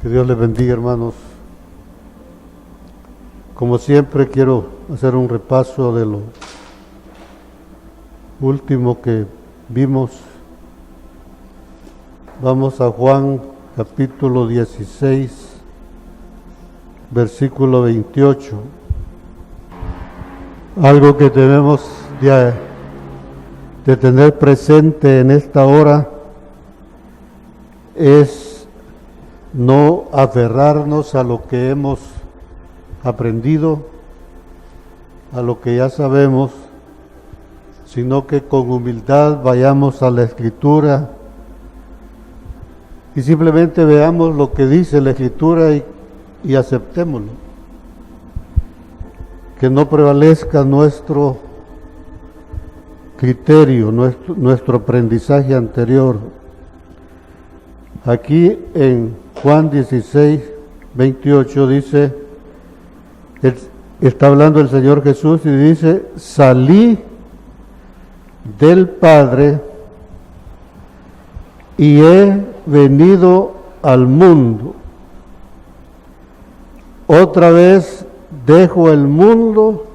Que Dios les bendiga, hermanos. Como siempre, quiero hacer un repaso de lo último que vimos. Vamos a Juan capítulo 16, versículo 28. Algo que debemos de tener presente en esta hora es no aferrarnos a lo que hemos aprendido, a lo que ya sabemos, sino que con humildad vayamos a la Escritura y simplemente veamos lo que dice la Escritura y aceptémoslo. Que no prevalezca nuestro criterio, nuestro aprendizaje anterior. Aquí en Juan 16, 28 dice, está hablando el Señor Jesús y dice, salí del Padre y he venido al mundo. Otra vez dejo el mundo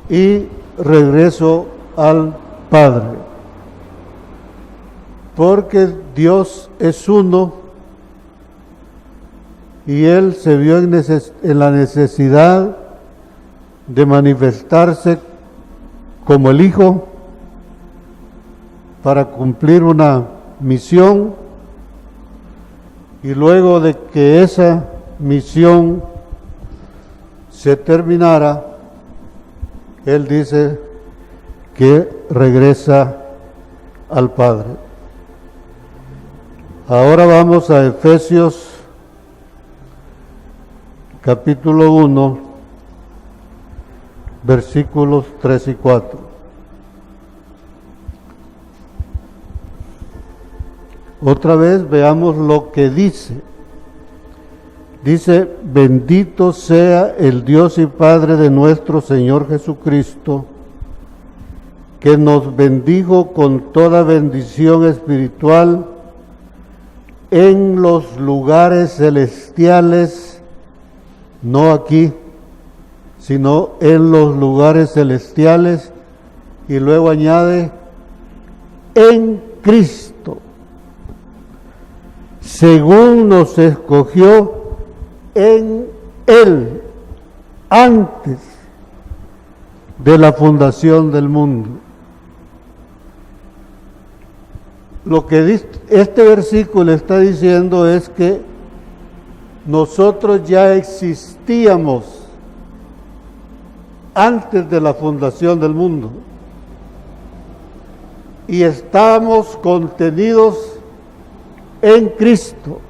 y regreso al Padre. Porque Dios es uno y Él se vio en la necesidad de manifestarse como el Hijo para cumplir una misión, y luego de que esa misión se terminara, Él dice que regresa al Padre. Ahora vamos a Efesios capítulo 1, versículos 3 y 4. Otra vez veamos lo que dice. Dice, bendito sea el Dios y Padre de nuestro Señor Jesucristo, que nos bendijo con toda bendición espiritual en los lugares celestiales, no aquí, sino en los lugares celestiales, y luego añade, en Cristo, según nos escogió en Él, antes de la fundación del mundo. Lo que este versículo está diciendo es que nosotros ya existíamos antes de la fundación del mundo y estábamos contenidos en Cristo,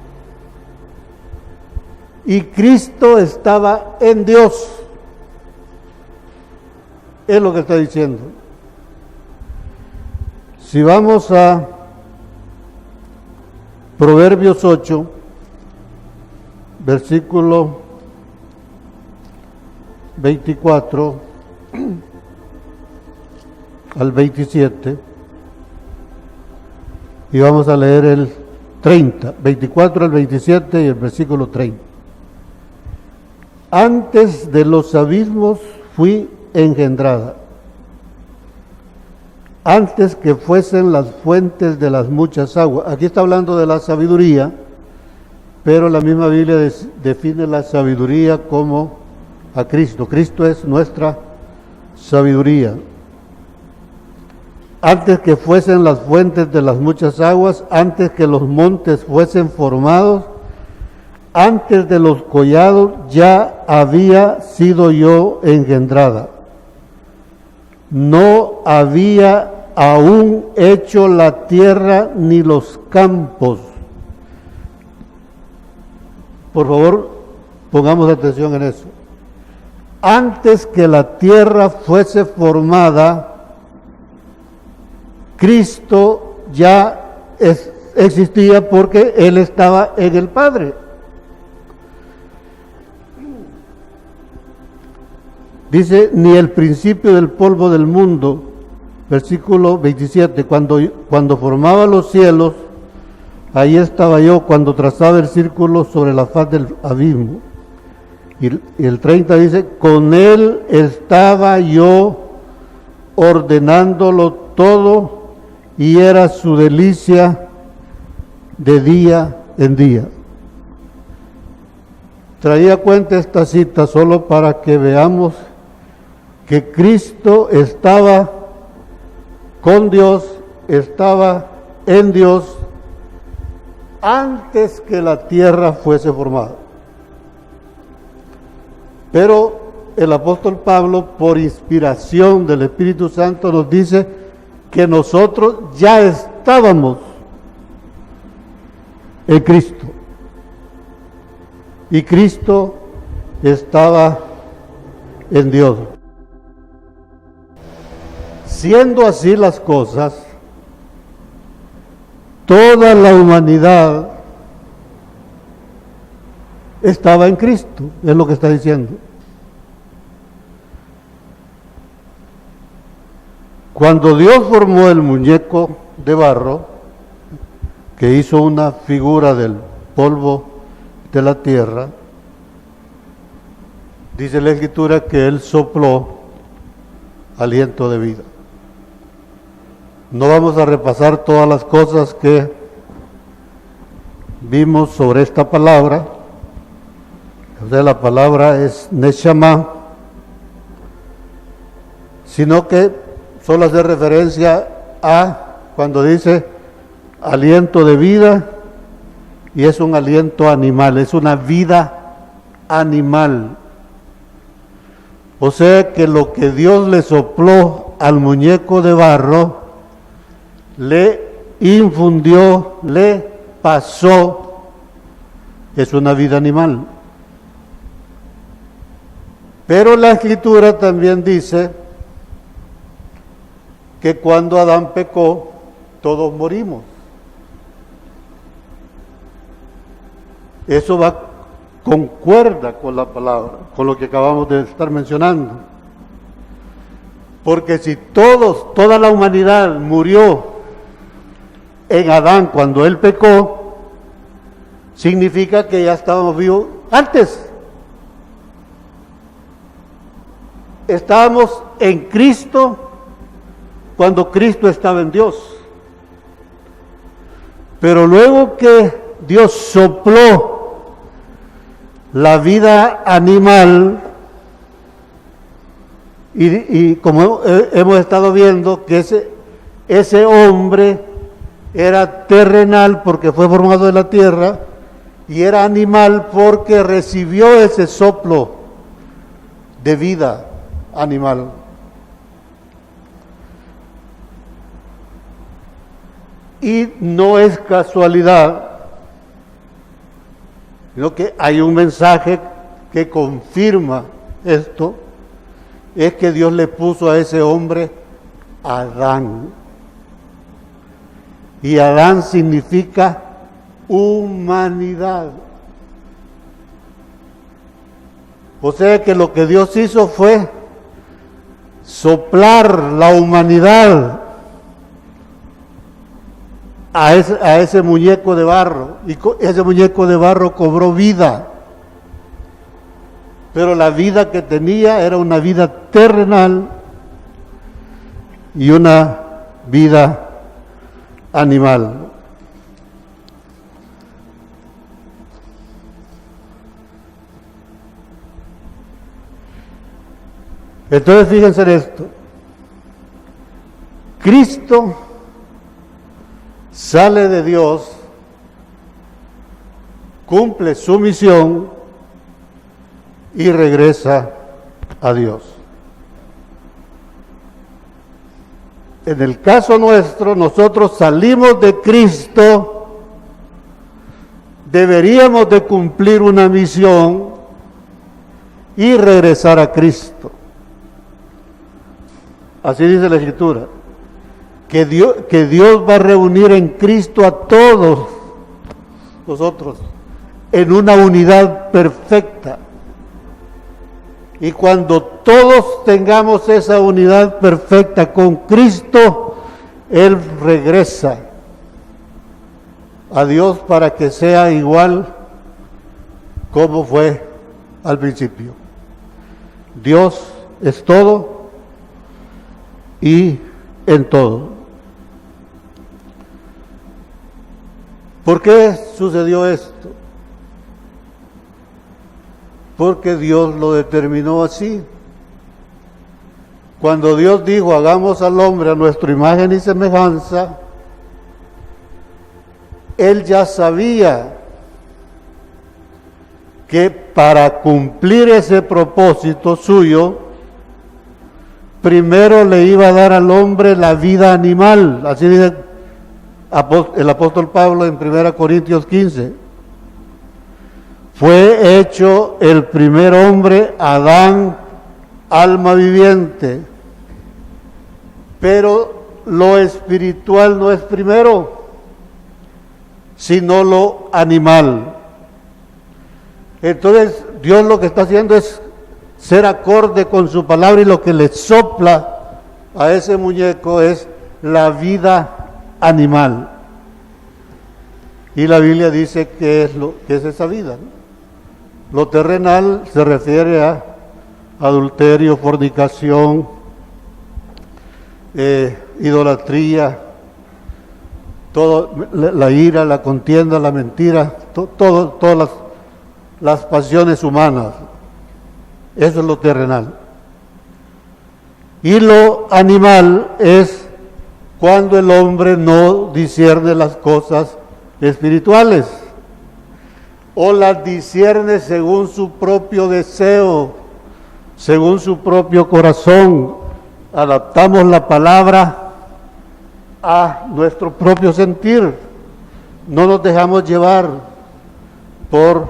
y Cristo estaba en Dios. Es lo que está diciendo. Si vamos a Proverbios 8, versículo 24 al 27, y vamos a leer el 30, 24 al 27 y el versículo 30. Antes de los abismos fui engendrada, antes que fuesen las fuentes de las muchas aguas. Aquí está hablando de la sabiduría, pero la misma Biblia define la sabiduría como a Cristo. Cristo es nuestra sabiduría. Antes que fuesen las fuentes de las muchas aguas, antes que los montes fuesen formados, antes de los collados ya había sido yo engendrada. No había aún hecho la tierra ni los campos. Por favor, pongamos atención en eso. Antes que la tierra fuese formada, Cristo ya existía porque Él estaba en el Padre. Dice, ni el principio del polvo del mundo, versículo 27, cuando formaba los cielos, ahí estaba yo cuando trazaba el círculo sobre la faz del abismo. Y el 30 dice, con él estaba yo ordenándolo todo y era su delicia de día en día. Traía cuenta esta cita solo para que veamos que Cristo estaba con Dios, estaba en Dios antes que la tierra fuese formada. Pero el apóstol Pablo, por inspiración del Espíritu Santo, nos dice que nosotros ya estábamos en Cristo. Y Cristo estaba en Dios. Siendo así las cosas, toda la humanidad estaba en Cristo, es lo que está diciendo. Cuando Dios formó el muñeco de barro, que hizo una figura del polvo de la tierra, dice la Escritura que Él sopló aliento de vida. No vamos a repasar todas las cosas que vimos sobre esta palabra. O sea, la palabra es Neshama, sino que solo hace referencia a cuando dice aliento de vida, y es un aliento animal, es una vida animal. O sea que lo que Dios le sopló al muñeco de barro, le infundió, le pasó, es una vida animal. Pero la Escritura también dice que cuando Adán pecó, todos morimos. Eso concuerda con la palabra, con lo que acabamos de estar mencionando. Porque si toda la humanidad murió en Adán cuando él pecó, significa que ya estábamos vivos antes. Estábamos en Cristo cuando Cristo estaba en Dios. Pero luego que Dios sopló la vida animal, y como hemos estado viendo que ese hombre era terrenal porque fue formado de la tierra, y era animal porque recibió ese soplo de vida animal. Y no es casualidad, sino que hay un mensaje que confirma esto, es que Dios le puso a ese hombre Adán. Y Adán significa humanidad. O sea que lo que Dios hizo fue soplar la humanidad a ese muñeco de barro, y ese muñeco de barro cobró vida, pero la vida que tenía era una vida terrenal y una vida animal. Entonces fíjense en esto, Cristo sale de Dios, cumple su misión y regresa a Dios. En el caso nuestro, nosotros salimos de Cristo, deberíamos de cumplir una misión y regresar a Cristo. Así dice la Escritura. Que Dios va a reunir en Cristo a todos nosotros en una unidad perfecta. Y cuando todos tengamos esa unidad perfecta con Cristo, Él regresa a Dios para que sea igual como fue al principio. Dios es todo y en todo. ¿Por qué sucedió esto? Porque Dios lo determinó así. Cuando Dios dijo, hagamos al hombre a nuestra imagen y semejanza, Él ya sabía que para cumplir ese propósito suyo, primero le iba a dar al hombre la vida animal. Así dice el apóstol Pablo en 1 Corintios 15. Fue hecho el primer hombre, Adán, alma viviente. Pero lo espiritual no es primero, sino lo animal. Entonces Dios lo que está haciendo es ser acorde con su palabra, y lo que le sopla a ese muñeco es la vida animal. Y la Biblia dice que es esa vida, ¿no? Lo terrenal se refiere a adulterio, fornicación, idolatría, todo, la ira, la contienda, la mentira, todas las pasiones humanas. Eso es lo terrenal. Y lo animal es cuando el hombre no discierne las cosas espirituales, o las discierne según su propio deseo, según su propio corazón. Adaptamos la palabra a nuestro propio sentir. No nos dejamos llevar por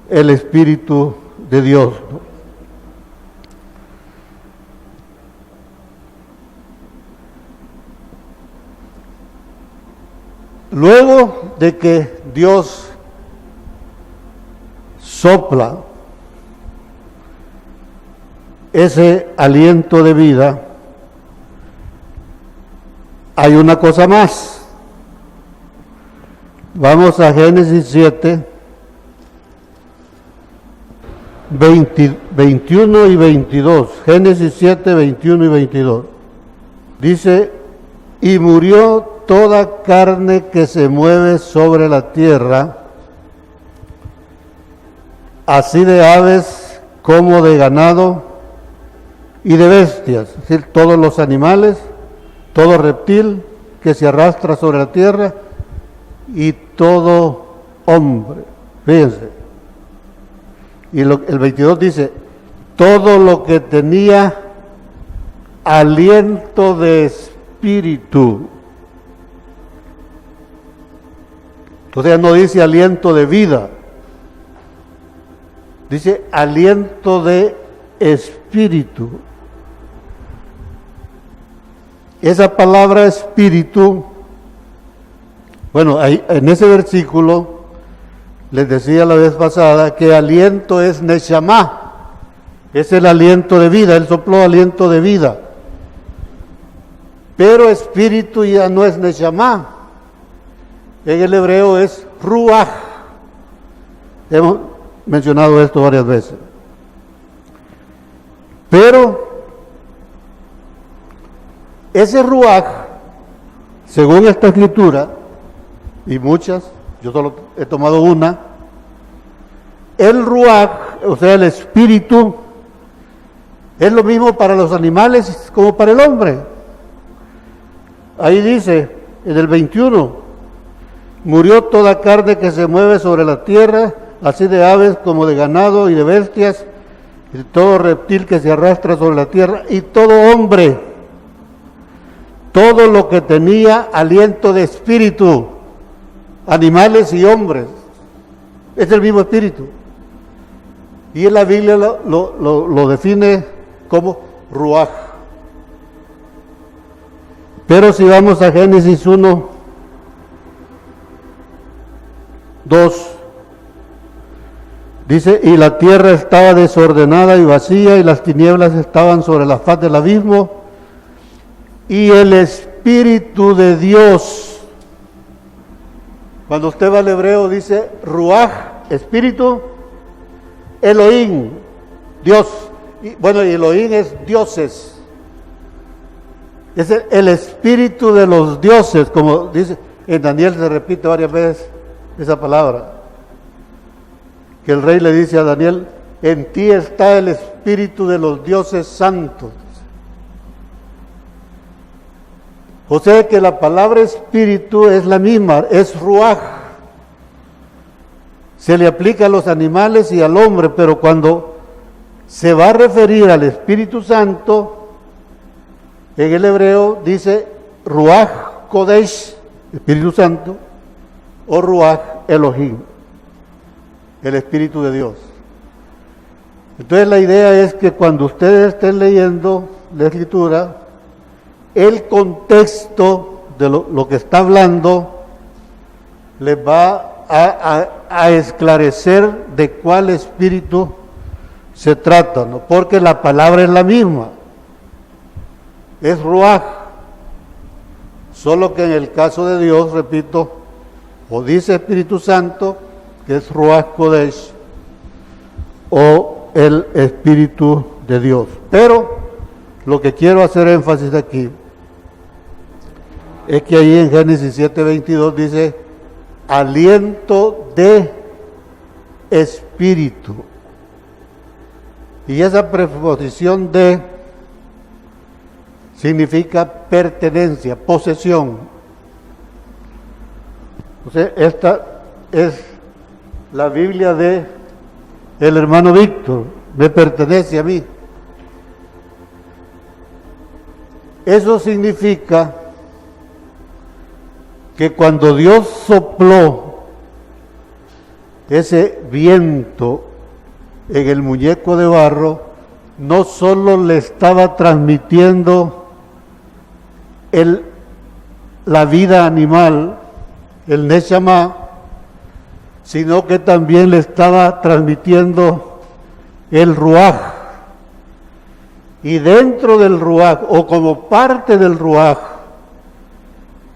el Espíritu de Dios, ¿no? Luego de que Dios sopla ese aliento de vida, hay una cosa más. Vamos a Génesis 7, 21 y 22. Génesis 7, 21 y 22. Dice, y murió toda carne que se mueve sobre la tierra, así de aves como de ganado y de bestias, es decir, todos los animales, todo reptil que se arrastra sobre la tierra y todo hombre. Fíjense. Y el 22 dice, todo lo que tenía aliento de espíritu. O sea, no dice aliento de vida, dice aliento de espíritu. Esa palabra espíritu, bueno, en ese versículo les decía la vez pasada que aliento es Neshama, es el aliento de vida, él sopló aliento de vida. Pero espíritu ya no es Neshama, en el hebreo es Ruach. Hemos mencionado esto varias veces. Pero ese Ruach, según esta escritura, y muchas, yo solo he tomado una, el Ruach, o sea, el espíritu, es lo mismo para los animales como para el hombre. Ahí dice, en el 21, murió toda carne que se mueve sobre la tierra, así de aves como de ganado y de bestias, y todo reptil que se arrastra sobre la tierra, y todo hombre, todo lo que tenía aliento de espíritu, animales y hombres, es el mismo espíritu. Y en la Biblia lo define como Ruach. Pero si vamos a Génesis 1, 2, dice, y la tierra estaba desordenada y vacía, y las tinieblas estaban sobre la faz del abismo, y el Espíritu de Dios Cuando usted va al hebreo dice Ruaj, espíritu, Elohim, Dios. Y, bueno, Elohim es dioses. Es el espíritu de los dioses, como dice en Daniel, se repite varias veces esa palabra. Que el rey le dice a Daniel, en ti está el espíritu de los dioses santos. O sea que la palabra espíritu es la misma, es ruaj. Se le aplica a los animales y al hombre, pero cuando se va a referir al Espíritu Santo, en el hebreo dice ruaj kodesh, Espíritu Santo, o ruaj Elohim, el Espíritu de Dios. Entonces la idea es que cuando ustedes estén leyendo la Escritura, el contexto de lo que está hablando les va a esclarecer de cuál espíritu se trata, ¿no? Porque la palabra es la misma, es ruaj, solo que en el caso de Dios, repito, o dice Espíritu Santo, que es ruaj kodesh, o el Espíritu de Dios. Pero lo que quiero hacer énfasis aquí es que ahí en Génesis 7:22 dice aliento de espíritu. Y esa preposición de significa pertenencia, posesión. O sea, esta es la Biblia de el hermano Víctor, me pertenece a mí. Eso significa que cuando Dios sopló ese viento en el muñeco de barro, no solo le estaba transmitiendo la vida animal, el Neshama, sino que también le estaba transmitiendo el Ruaj. Y dentro del Ruaj, o como parte del Ruaj,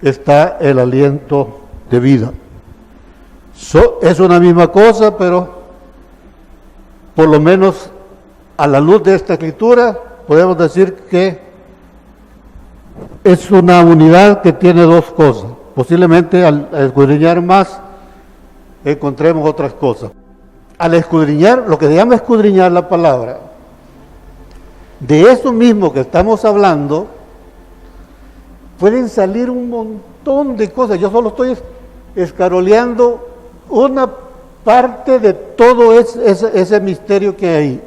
está el aliento de vida. Es una misma cosa, pero por lo menos a la luz de esta escritura podemos decir que es una unidad que tiene dos cosas. Posiblemente al escudriñar más encontremos otras cosas. Al escudriñar, lo que se llama escudriñar la palabra, de eso mismo que estamos hablando, pueden salir un montón de cosas. Yo solo estoy escaroleando una parte de todo ese misterio que hay ahí.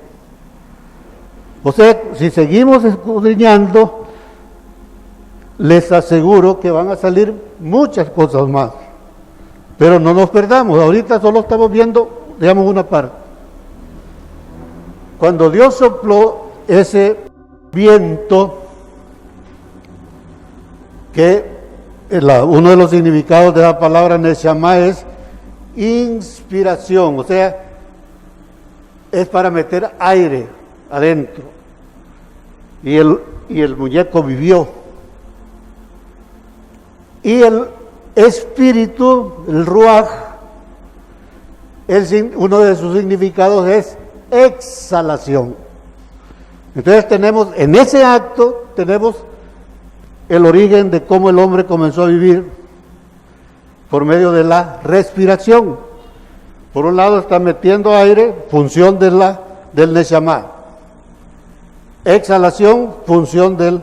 O sea, si seguimos escudriñando, les aseguro que van a salir muchas cosas más. Pero no nos perdamos, ahorita solo estamos viendo, digamos, una parte. Cuando Dios sopló ese viento, que uno de los significados de la palabra Neshama es inspiración, o sea, es para meter aire adentro. Y el muñeco vivió. Y el espíritu, el Ruaj, uno de sus significados es exhalación. Entonces en ese acto tenemos el origen de cómo el hombre comenzó a vivir por medio de la respiración. Por un lado está metiendo aire, función del Neshama. Exhalación, función del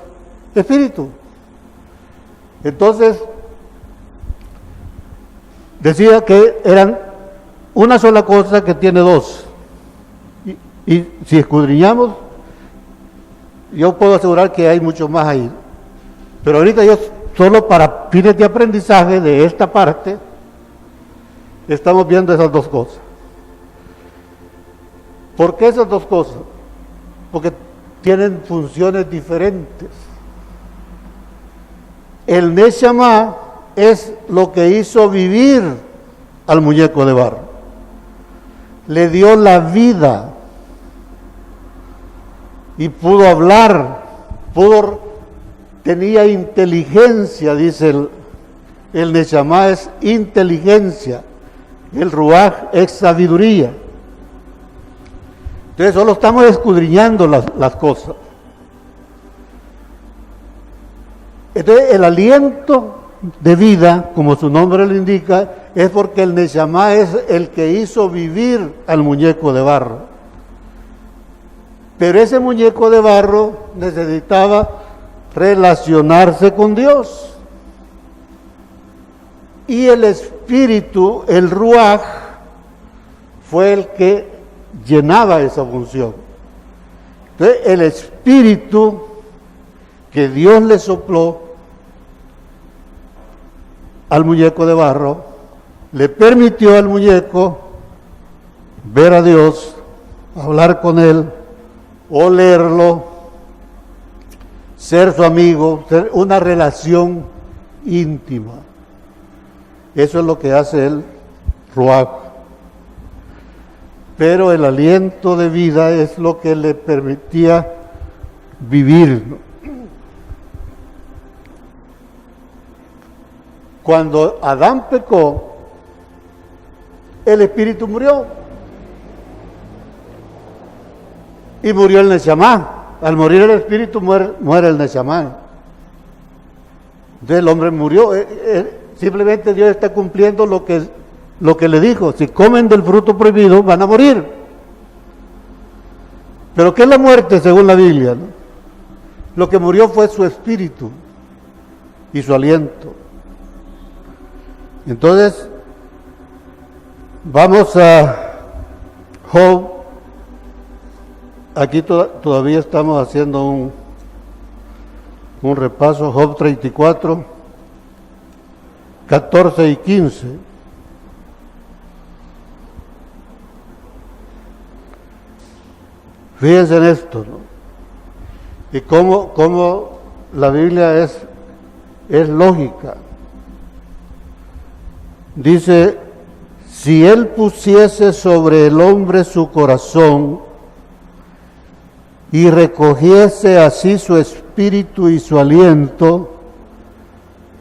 espíritu. Entonces, decía que eran una sola cosa que tiene dos. Y si escudriñamos, yo puedo asegurar que hay mucho más ahí. Pero ahorita yo, solo para fines de aprendizaje de esta parte, estamos viendo esas dos cosas. ¿Por qué esas dos cosas? Porque tienen funciones diferentes. El Neshama es lo que hizo vivir al muñeco de barro. Le dio la vida y pudo hablar, tenía inteligencia, dice el Neshama es inteligencia, el Ruaj es sabiduría. Entonces solo estamos escudriñando las cosas. Entonces el aliento de vida, como su nombre lo indica, es porque el Neshama es el que hizo vivir al muñeco de barro. Pero ese muñeco de barro necesitaba relacionarse con Dios. Y el espíritu, el Ruaj, fue el que llenaba esa función. Entonces el espíritu que Dios le sopló al muñeco de barro, le permitió al muñeco ver a Dios, hablar con Él, olerlo, ser su amigo, ser una relación íntima. Eso es lo que hace el Ruaj. Pero el aliento de vida es lo que le permitía vivir. Cuando Adán pecó, el espíritu murió. Y murió el Neshama. Al morir el espíritu muere el Neshama. Entonces el hombre murió. Simplemente Dios está cumpliendo lo que le dijo. Si comen del fruto prohibido, van a morir. Pero ¿qué es la muerte según la Biblia? ¿No? Lo que murió fue su espíritu y su aliento. Entonces, vamos a Job. Aquí todavía estamos haciendo un repaso. Job 34, 14 y 15. Fíjense en esto, ¿no? Y cómo la Biblia es lógica. Dice, si él pusiese sobre el hombre su corazón y recogiese así su espíritu y su aliento,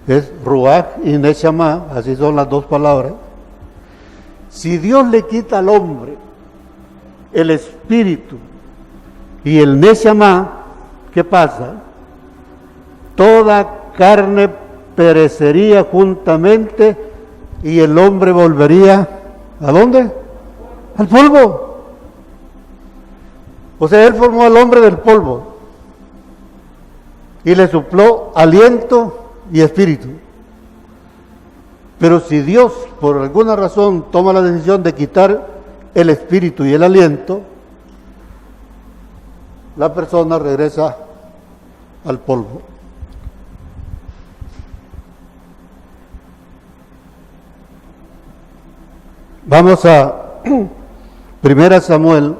es Ruaj y Neshama, así son las dos palabras. Si Dios le quita al hombre el espíritu y el Neshama, ¿qué pasa? Toda carne perecería juntamente y el hombre volvería, ¿a dónde? Al polvo. O sea, Él formó al hombre del polvo y le sopló aliento y espíritu. Pero si Dios, por alguna razón, toma la decisión de quitar el espíritu y el aliento, la persona regresa al polvo. Vamos a 1 Samuel,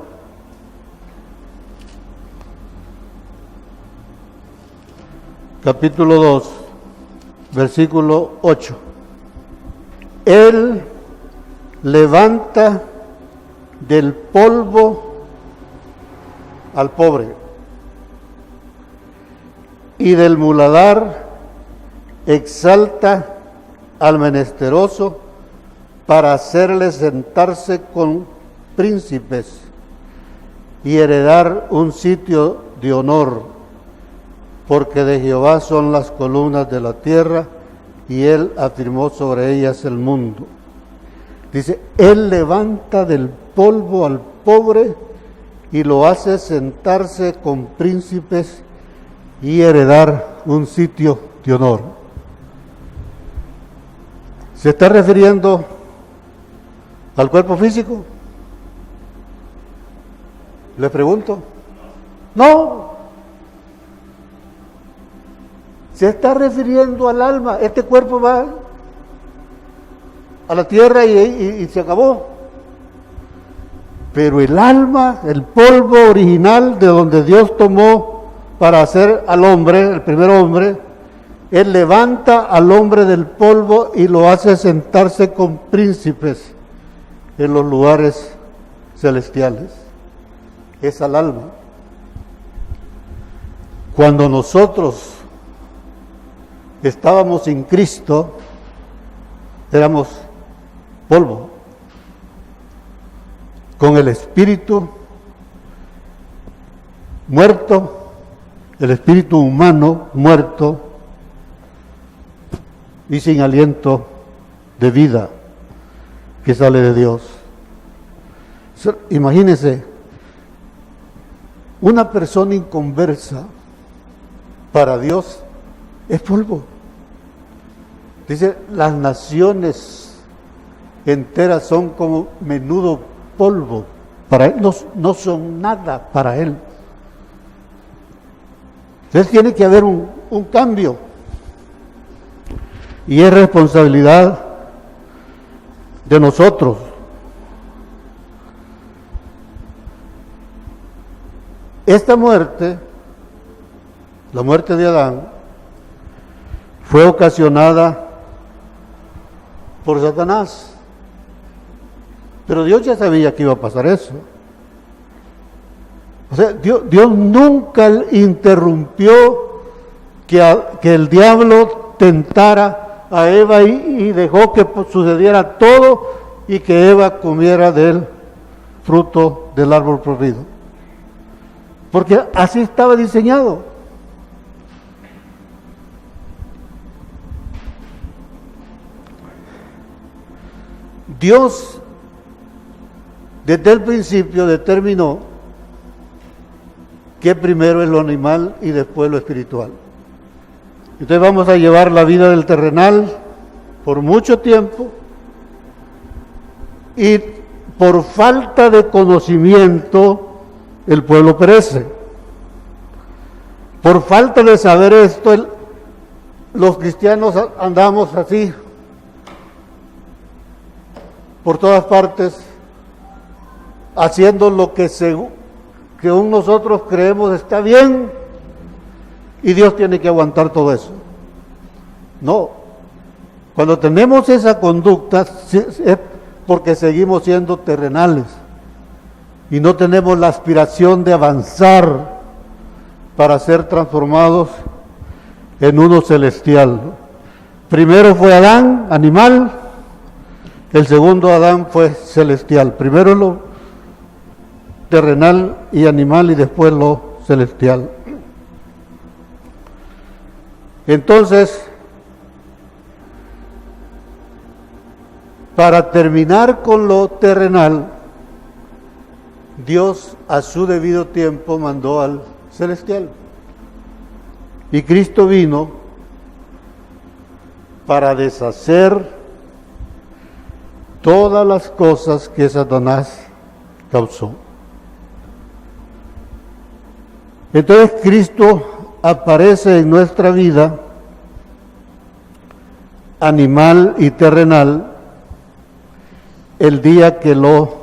capítulo 2, versículo 8. Él levanta del polvo al pobre y del muladar exalta al menesteroso para hacerle sentarse con príncipes y heredar un sitio de honor, porque de Jehová son las columnas de la tierra y Él afirmó sobre ellas el mundo. Dice, Él levanta del polvo al pobre y lo hace sentarse con príncipes y heredar un sitio de honor. ¿Se está refiriendo al cuerpo físico? Le pregunto. No. Se está refiriendo al alma. Este cuerpo va a la tierra y se acabó. Pero el alma, el polvo original de donde Dios tomó para hacer al hombre, el primer hombre, Él levanta al hombre del polvo y lo hace sentarse con príncipes en los lugares celestiales. Es al alma. Cuando nosotros estábamos sin Cristo, éramos polvo, con el espíritu muerto, el espíritu humano muerto y sin aliento de vida que sale de Dios. Imagínense, una persona inconversa para Dios es polvo. Dice, las naciones enteras son como menudo polvo. Para Él no son nada para Él. Entonces tiene que haber un cambio. Y es responsabilidad de nosotros. Esta muerte, la muerte de Adán, fue ocasionada por Satanás. Pero Dios ya sabía que iba a pasar eso. O sea, Dios nunca interrumpió que el diablo tentara a Eva y dejó que sucediera todo y que Eva comiera del fruto del árbol prohibido. Porque así estaba diseñado. Dios desde el principio determinó que primero es lo animal y después lo espiritual. Entonces vamos a llevar la vida del terrenal por mucho tiempo y por falta de conocimiento el pueblo perece. Por falta de saber esto, los cristianos andamos así por todas partes, haciendo lo que según nosotros creemos está bien, y Dios tiene que aguantar todo eso. No, cuando tenemos esa conducta es porque seguimos siendo terrenales y no tenemos la aspiración de avanzar para ser transformados en uno celestial. Primero fue Adán, animal. El segundo Adán fue celestial. Primero lo terrenal y animal y después lo celestial. Entonces, para terminar con lo terrenal, Dios a su debido tiempo mandó al celestial. Y Cristo vino para deshacer todas las cosas que Satanás causó. Entonces Cristo aparece en nuestra vida animal y terrenal el día que lo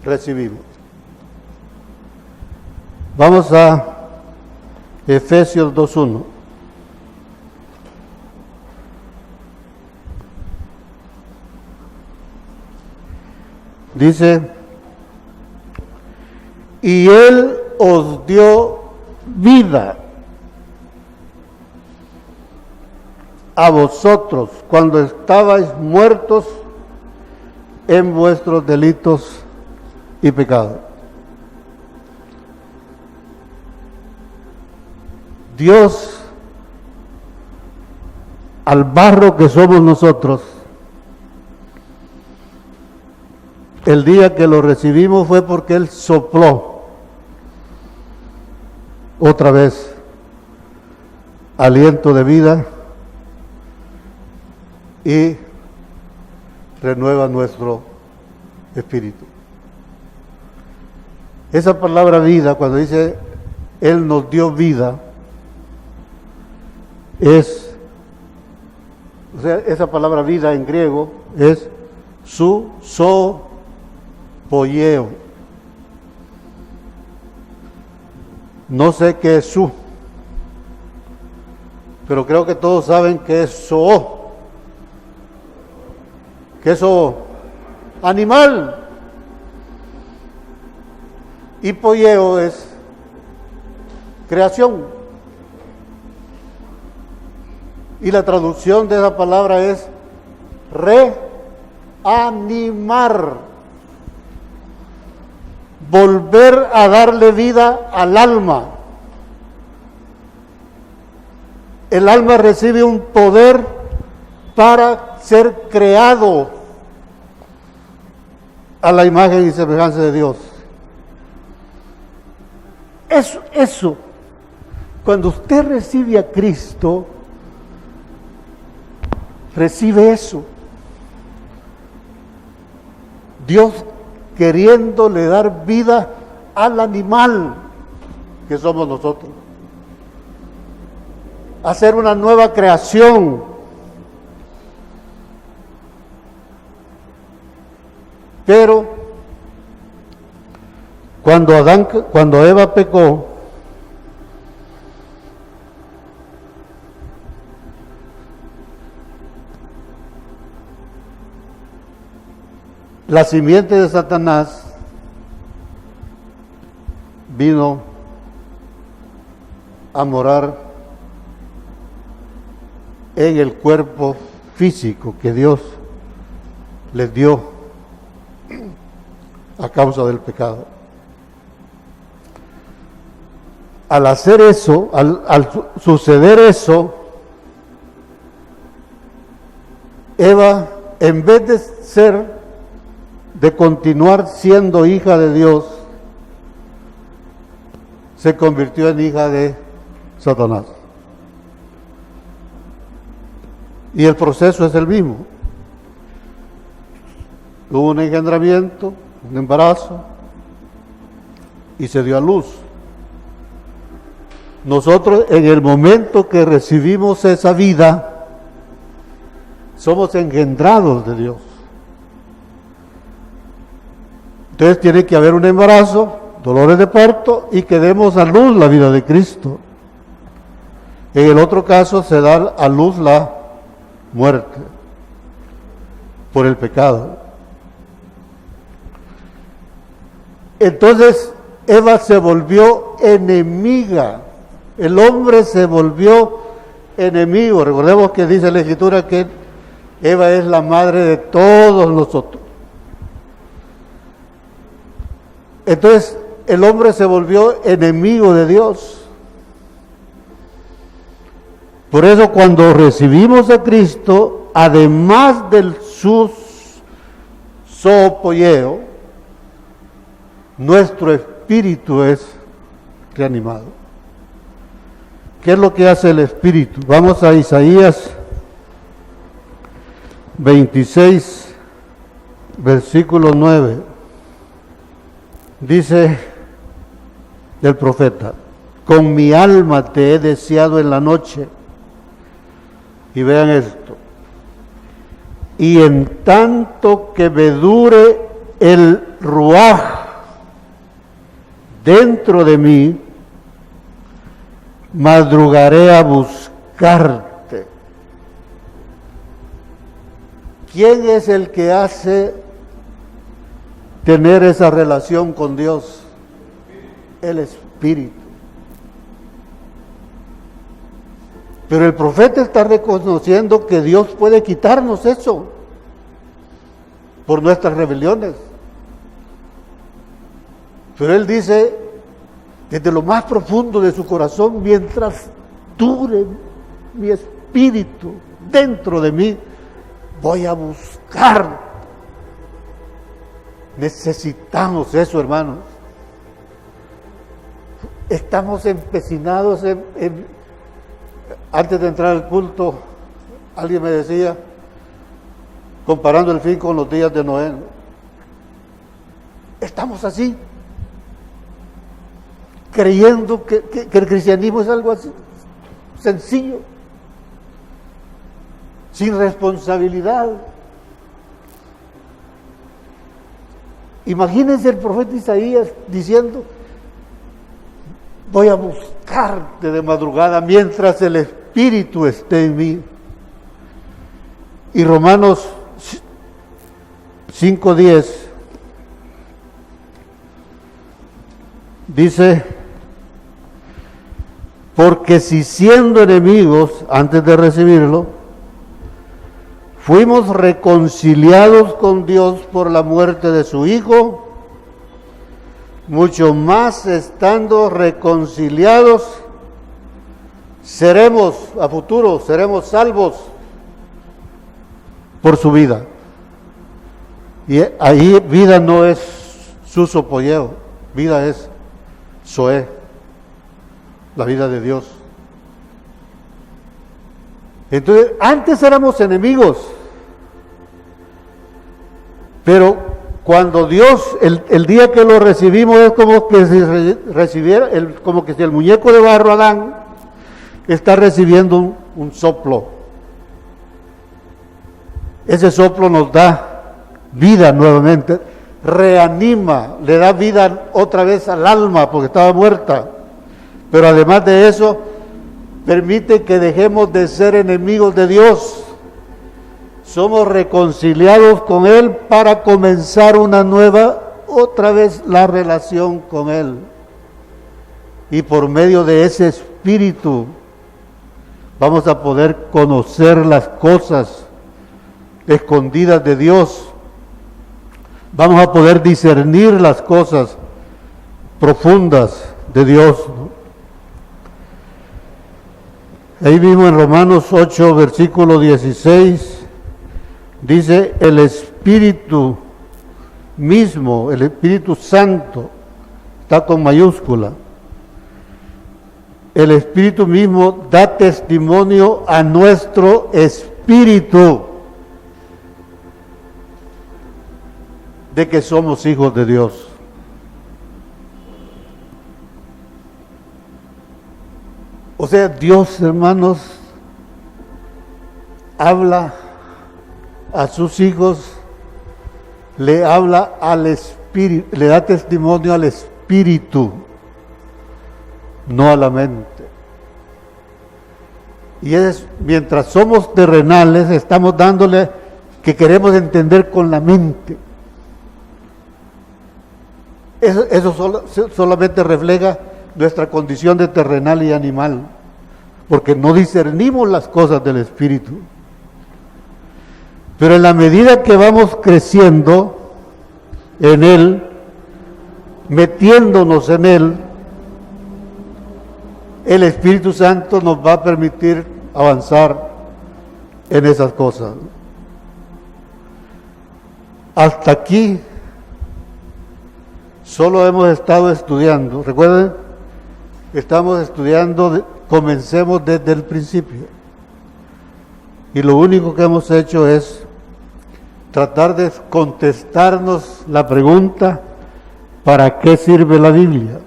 recibimos. Vamos a Efesios 2:1. Dice, y Él os dio vida a vosotros cuando estabais muertos en vuestros delitos y pecados. Dios, al barro que somos nosotros, el día que lo recibimos fue porque Él sopló otra vez aliento de vida y renueva nuestro espíritu. Esa palabra vida, cuando dice Él nos dio vida, o sea, esa palabra vida en griego es poieo. No sé qué es su, pero creo que todos saben que es zoó. ¿Qué es zoó? Animal. Y poieo es creación. Y la traducción de esa palabra es reanimar, volver a darle vida al alma. El alma recibe un poder para ser creado a la imagen y semejanza de Dios. Eso, cuando usted recibe a Cristo, recibe eso. Dios queriéndole dar vida al animal que somos nosotros. Hacer una nueva creación. Pero cuando Eva pecó, la simiente de Satanás vino a morar en el cuerpo físico que Dios les dio a causa del pecado. Al hacer eso, al suceder eso, Eva, en vez de continuar siendo hija de Dios, se convirtió en hija de Satanás. Y el proceso es el mismo. Hubo un engendramiento, un embarazo, y se dio a luz. Nosotros, en el momento que recibimos esa vida, somos engendrados de Dios. Entonces tiene que haber un embarazo, dolores de parto, y que demos a luz la vida de Cristo. En el otro caso se da a luz la muerte por el pecado. Entonces Eva se volvió enemiga, el hombre se volvió enemigo. Recordemos que dice la Escritura que Eva es la madre de todos nosotros. Entonces el hombre se volvió enemigo de Dios. Por eso cuando recibimos a Cristo, además del sopolleo, nuestro espíritu es reanimado. ¿Qué es lo que hace el espíritu? Vamos a Isaías 26, versículo 9. Dice el profeta: con mi alma te he deseado en la noche. Y vean esto: y en tanto que me dure el ruaj dentro de mí, madrugaré a buscarte. ¿Quién es el que hace tener esa relación con Dios? El Espíritu. Pero el profeta está reconociendo que Dios puede quitarnos eso por nuestras rebeliones. Pero él dice, desde lo más profundo de su corazón, mientras dure mi espíritu dentro de mí, voy a buscar. Necesitamos eso, hermanos. Estamos empecinados antes de entrar al culto, alguien me decía, comparando el fin con los días de Noé, estamos así, creyendo que el cristianismo es algo así, sencillo, sin responsabilidad. Imagínense el profeta Isaías diciendo, voy a buscarte de madrugada mientras el Espíritu esté en mí. Y Romanos 5:10 dice, porque si siendo enemigos, antes de recibirlo, fuimos reconciliados con Dios por la muerte de su Hijo, mucho más estando reconciliados, seremos a futuro, seremos salvos por su vida. Y ahí vida no es susopoyeo, vida es Zoé, la vida de Dios. Entonces, antes éramos enemigos, pero cuando Dios, el día que lo recibimos, es como que si recibiera, como que si el muñeco de barro Adán está recibiendo un soplo. Ese soplo nos da vida nuevamente, reanima, le da vida otra vez al alma porque estaba muerta. Pero además de eso, permite que dejemos de ser enemigos de Dios. Somos reconciliados con Él para comenzar una nueva, otra vez la relación con Él. Y por medio de ese Espíritu vamos a poder conocer las cosas escondidas de Dios. Vamos a poder discernir las cosas profundas de Dios. Ahí mismo en Romanos 8, versículo 16, dice, el Espíritu mismo, el Espíritu Santo, está con mayúscula. El Espíritu mismo da testimonio a nuestro espíritu de que somos hijos de Dios. O sea, Dios, hermanos, habla a sus hijos, le habla al Espíritu, le da testimonio al Espíritu, no a la mente. Y mientras somos terrenales, estamos dándole que queremos entender con la mente. Eso solamente refleja nuestra condición de terrenal y animal, porque no discernimos las cosas del Espíritu. Pero en la medida que vamos creciendo en Él, metiéndonos en Él, el Espíritu Santo nos va a permitir avanzar en esas cosas. Hasta aquí solo hemos estado estudiando. Recuerden, estamos estudiando, comencemos desde el principio. Y lo único que hemos hecho es tratar de contestarnos la pregunta, ¿para qué sirve la Biblia?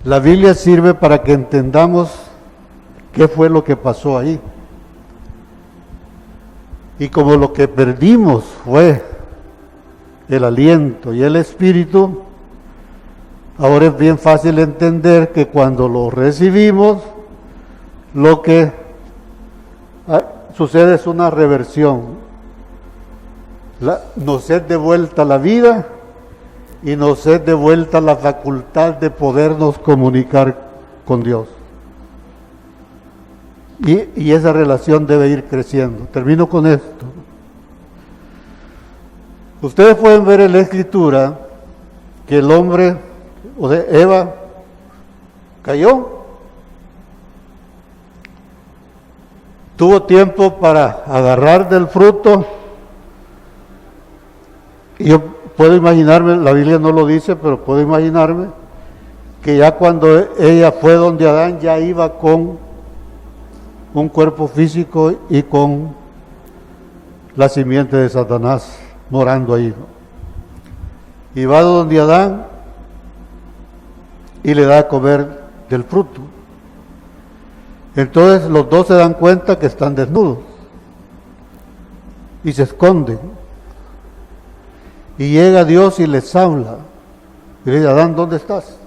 La Biblia sirve para que entendamos qué fue lo que pasó ahí. Y como lo que perdimos fue el aliento y el espíritu, ahora es bien fácil entender que cuando lo recibimos, lo que sucede es una reversión. Nos es devuelta la vida y nos es devuelta la facultad de podernos comunicar con Dios. Y esa relación debe ir creciendo. Termino con esto. Ustedes pueden ver en la Escritura que el hombre, o sea, Eva, cayó. Tuvo tiempo para agarrar del fruto. Y yo puedo imaginarme, la Biblia no lo dice, pero puedo imaginarme que ya cuando ella fue donde Adán, ya iba con un cuerpo físico y con la simiente de Satanás morando ahí, ¿no? Y va donde Adán y le da a comer del fruto. Entonces los dos se dan cuenta que están desnudos y se esconden. Y llega Dios y les habla. Y le dice, Adán, ¿dónde estás?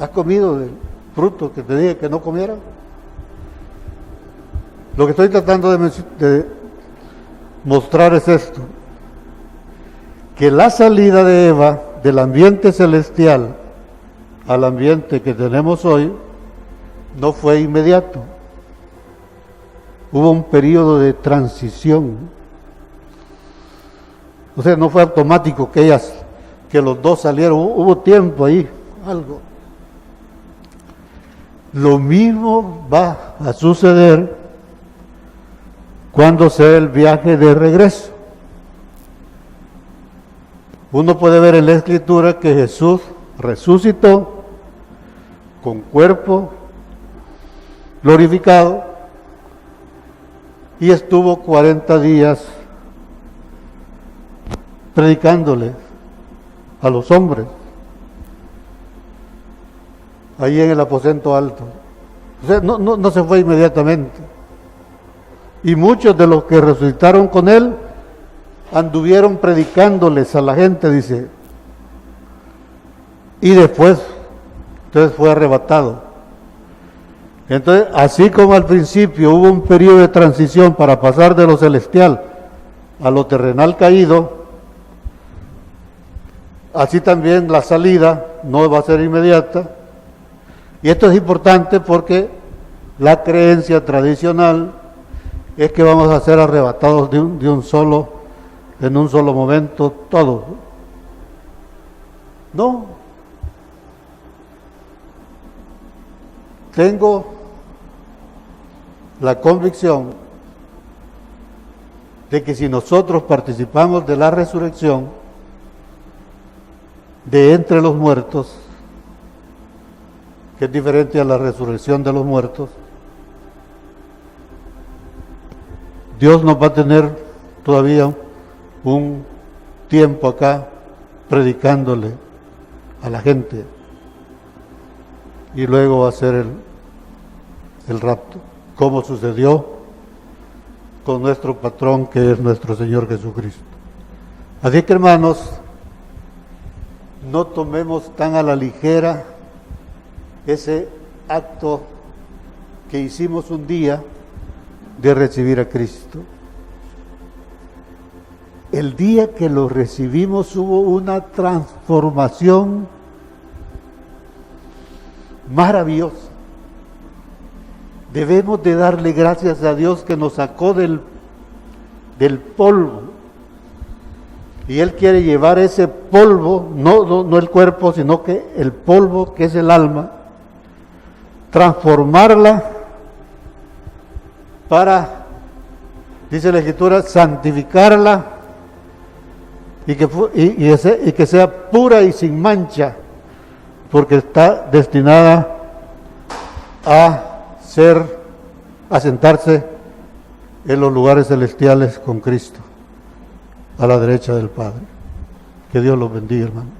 ¿Has comido del fruto que te dije que no comiera? Lo que estoy tratando de mostrar es esto, que la salida de Eva del ambiente celestial al ambiente que tenemos hoy no fue inmediato. hubo un periodo de transición. O sea, no fue automático que los dos salieron, hubo tiempo ahí, algo. Lo mismo va a suceder cuando sea el viaje de regreso. Uno puede ver en la Escritura que Jesús resucitó con cuerpo glorificado y estuvo 40 días predicándole a los hombres ahí en el aposento alto. O sea, no se fue inmediatamente. Y muchos de los que resucitaron con él anduvieron predicándoles a la gente, dice. Y después, entonces fue arrebatado. Entonces, así como al principio hubo un periodo de transición para pasar de lo celestial a lo terrenal caído, así también la salida no va a ser inmediata. Y esto es importante porque la creencia tradicional es que vamos a ser arrebatados en un solo momento todos. No. Tengo la convicción de que si nosotros participamos de la resurrección de entre los muertos, que es diferente a la resurrección de los muertos, Dios nos va a tener todavía un tiempo acá predicándole a la gente y luego va a ser el rapto, como sucedió con nuestro patrón que es nuestro Señor Jesucristo. Así que, hermanos, no tomemos tan a la ligera ese acto que hicimos un día de recibir a Cristo. El día que lo recibimos hubo una transformación maravillosa. Debemos de darle gracias a Dios que nos sacó del polvo. Y Él quiere llevar ese polvo, no el cuerpo, sino que el polvo que es el alma, transformarla para, dice la Escritura, santificarla y que sea pura y sin mancha, porque está destinada a sentarse en los lugares celestiales con Cristo, a la derecha del Padre. Que Dios los bendiga, hermano.